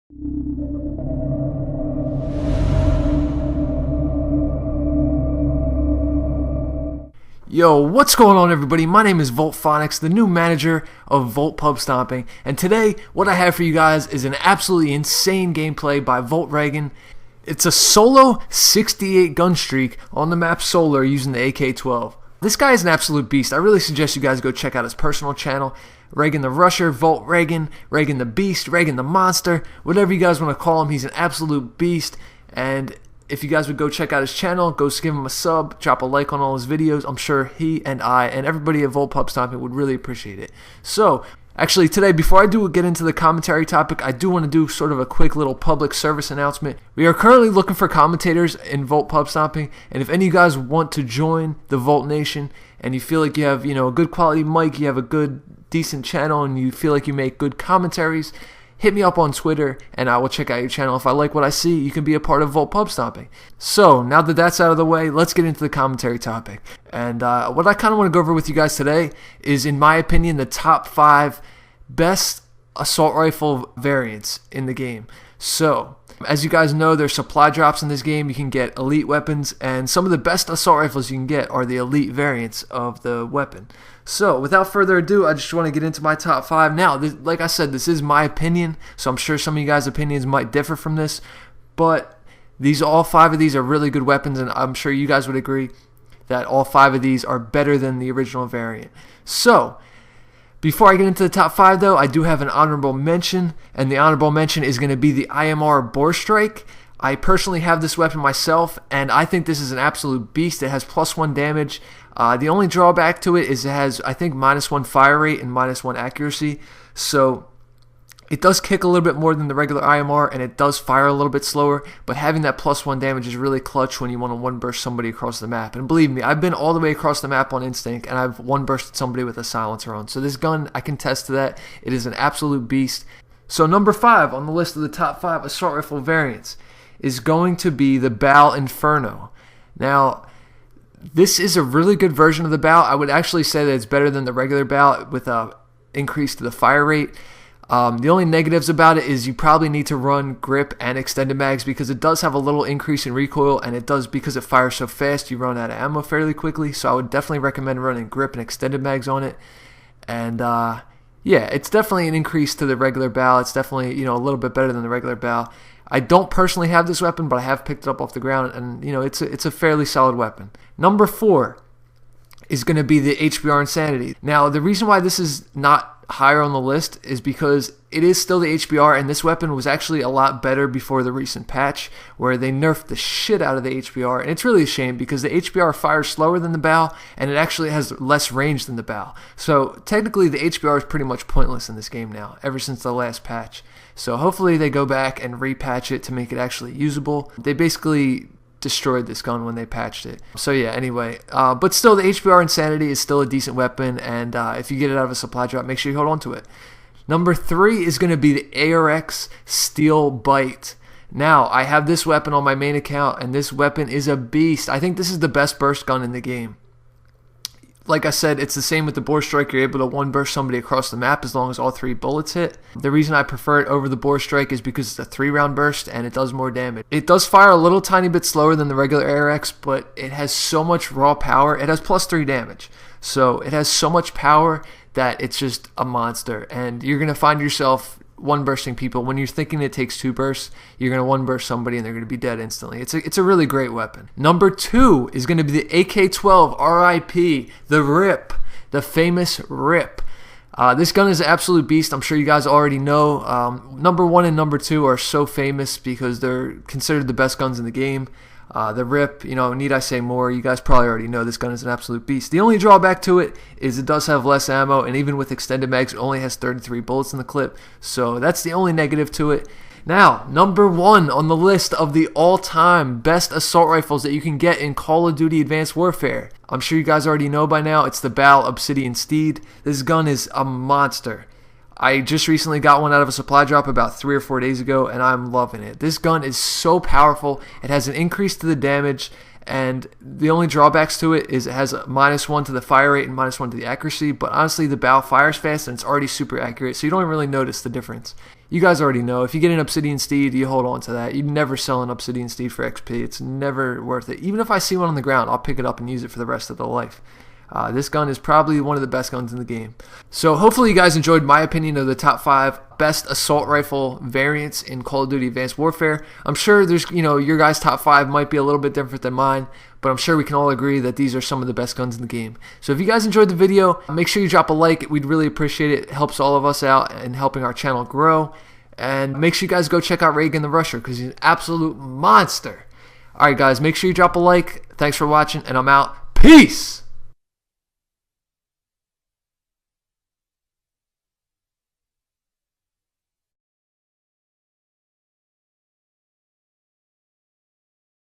Yo, what's going on, everybody? My name is Voltphonics, the new manager of Volt Pub Stomping, and today what I have for you guys is an absolutely insane gameplay by Regan. It's a solo 68 Gunstreak on the map Solar using the AK-12. This guy is an absolute beast. I really suggest you guys go check out his personal channel. Regan the Rusher, Regan, Regan the Beast, Regan the Monster, whatever you guys want to call him, he's an absolute beast. And if you guys would go check out his channel, go give him a sub, drop a like on all his videos. I'm sure he and I and everybody at Volt Pub Stomping would really appreciate it. So, actually today, before I do get into the commentary topic, I do want to do sort of a quick little public service announcement. We are currently looking for commentators in Volt Pub Stomping, and if any of you guys want to join the Volt Nation and you feel like you have, a good quality mic, you have a good, decent channel, and you feel like you make good commentaries, hit me up on Twitter and I will check out your channel. If I like what I see, you can be a part of Volt Pub Stomping. So, now that that's out of the way, let's get into the commentary topic. And what I kind of want to go over with you guys today is, in my opinion, the top 5 best assault rifle variants in the game. So, as you guys know, there's supply drops in this game. You can get elite weapons, and some of the best assault rifles you can get are the elite variants of the weapon. So, without further ado, I just want to get into my top 5. Now, like I said, this is my opinion, so I'm sure some of you guys' opinions might differ from this, but all 5 of these are really good weapons, and I'm sure you guys would agree that all 5 of these are better than the original variant. So, before I get into the top 5, though, I do have an honorable mention, and the honorable mention is going to be the IMR Borestrike. I personally have this weapon myself, and I think this is an absolute beast. It has +1 damage. The only drawback to it is it has, I think, -1 fire rate and -1 accuracy. So it does kick a little bit more than the regular IMR, and it does fire a little bit slower, but having that +1 damage is really clutch when you want to one-burst somebody across the map. And believe me, I've been all the way across the map on Instinct, and I've one-bursted somebody with a silencer on. So this gun, I can test to that. It is an absolute beast. So number 5 on the list of the top 5 assault rifle variants is going to be the Bal Inferno. Now, this is a really good version of the Bal. I would actually say that it's better than the regular Bal with an increase to the fire rate. The only negatives about it is you probably need to run grip and extended mags, because it does have a little increase in recoil, and it does, because it fires so fast, you run out of ammo fairly quickly. So I would definitely recommend running grip and extended mags on it. And yeah, it's definitely an increase to the regular Bal. It's definitely, a little bit better than the regular Bal. I don't personally have this weapon, but I have picked it up off the ground, and it's a fairly solid weapon. Number 4 is going to be the HBR Insanity. Now, the reason why this is not higher on the list is because it is still the HBR, and this weapon was actually a lot better before the recent patch where they nerfed the shit out of the HBR, and it's really a shame because the HBR fires slower than the Bal, and it actually has less range than the Bal. So technically the HBR is pretty much pointless in this game now, ever since the last patch. So hopefully they go back and repatch it to make it actually usable. They basically destroyed this gun when they patched it. So yeah, anyway, but still, the HBR Insanity is still a decent weapon, and if you get it out of a supply drop, make sure you hold on to it. Number 3 is going to be the ARX Steel Bite. Now, I have this weapon on my main account, and this weapon is a beast. I think this is the best burst gun in the game. Like I said, it's the same with the Borestrike. You're able to one-burst somebody across the map as long as all 3 bullets hit. The reason I prefer it over the Borestrike is because it's a 3-round burst and it does more damage. It does fire a little tiny bit slower than the regular ARX, but it has so much raw power. It has +3 damage. So it has so much power that it's just a monster. And you're going to find yourself one-bursting people. When you're thinking it takes 2 bursts, you're going to one-burst somebody and they're going to be dead instantly. It's a really great weapon. Number 2 is going to be the AK-12 RIP, the RIP, the famous RIP. This gun is an absolute beast. I'm sure you guys already know. Number 1 and number 2 are so famous because they're considered the best guns in the game. The RIP, need I say more? You guys probably already know this gun is an absolute beast. The only drawback to it is it does have less ammo, and even with extended mags, it only has 33 bullets in the clip. So that's the only negative to it. Now, number 1 on the list of the all-time best assault rifles that you can get in Call of Duty Advanced Warfare. I'm sure you guys already know by now, it's the Bal Obsidian Steed. This gun is a monster. I just recently got one out of a supply drop about 3 or 4 days ago, and I'm loving it. This gun is so powerful. It has an increase to the damage, and the only drawbacks to it is it has a -1 to the fire rate and -1 to the accuracy, but honestly, the Bal fires fast, and it's already super accurate, so you don't really notice the difference. you guys already know. If you get an Obsidian Steed, you hold on to that. You never sell an Obsidian Steed for XP. It's never worth it. Even if I see one on the ground, I'll pick it up and use it for the rest of the life. This gun is probably one of the best guns in the game. So hopefully you guys enjoyed my opinion of the top 5 best assault rifle variants in Call of Duty Advanced Warfare. I'm sure there's, your guys' top 5 might be a little bit different than mine, but I'm sure we can all agree that these are some of the best guns in the game. So if you guys enjoyed the video, make sure you drop a like. We'd really appreciate it. It helps all of us out and helping our channel grow. And make sure you guys go check out Regan the Rusher because he's an absolute monster. Alright guys, make sure you drop a like. Thanks for watching, and I'm out. Peace!